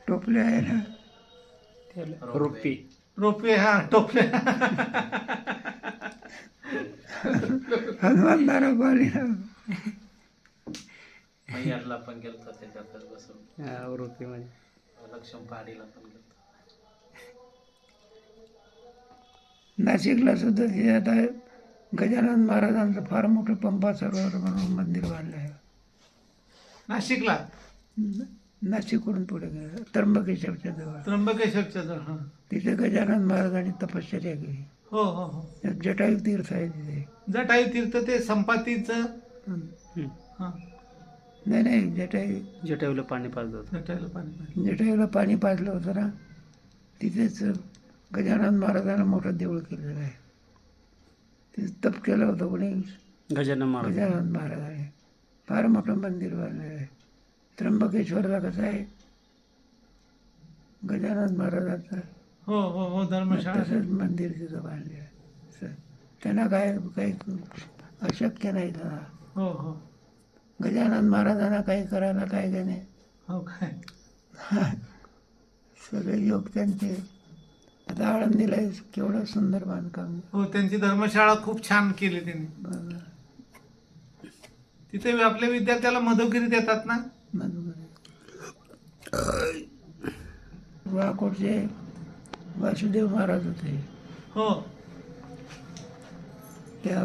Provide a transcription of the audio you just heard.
टोपले आहे ना, रोपी रोपे, हा टोपले. हनुमानदारा पाली ना. मय्यारला पण गेलतो त्याच्यातच बसून. रोपी मध्ये लक्ष्मण पहाडीला पण गेलतो. नाशिकला सुद्धा तिथे आता गजानन महाराजांचं फार मोठं पंपा सरोवर म्हणून मंदिर बांधलं आहे. नाशिकला नाशिककडून पुढे गेलं त्र्यंबकेश्वरच्या जवळ. त्र्यंबकेश्वरच्या जवळ. हा. तिथे गजानन महाराजांनी तपश्चर्या केली. हो हो हो. जटायू तीर्थ आहे तिथे. जटायू तीर्थ ते संपातीचं. हा. नाही नाही, जटायूला पाणी पाजत जटायूला पाणी. जटायूला पाणी पाजलं होतं ना, तिथेच गजानन महाराजांना मोठं देऊळ केलेलं आहे. तिथे तप केलं होतं कोणी, गजानन महाराज. गजानन महाराजांनी फार मोठं मंदिर बांधलेलं आहे. त्र्यंबकेश्वरला कसं आहे गजानन महाराजांचं, हो हो हो. धर्मशाळा. तसंच मंदिर तिथं बांधले आहे. असं. त्यांना काही अशक्य नाही त्यांना. हो हो गजानन महाराजांना काही करायला काय का नाही. हो. काय सगळे योग त्यांचे. आता आळंदीला केवढं सुंदर बांधकाम. हो. त्यांची धर्मशाळा खूप छान केली त्यांनी. तिथे आपल्या विद्यार्थ्याला मधुगिरी देतात ना. वाकोटचे वासुदेव महाराज होते. हो. त्या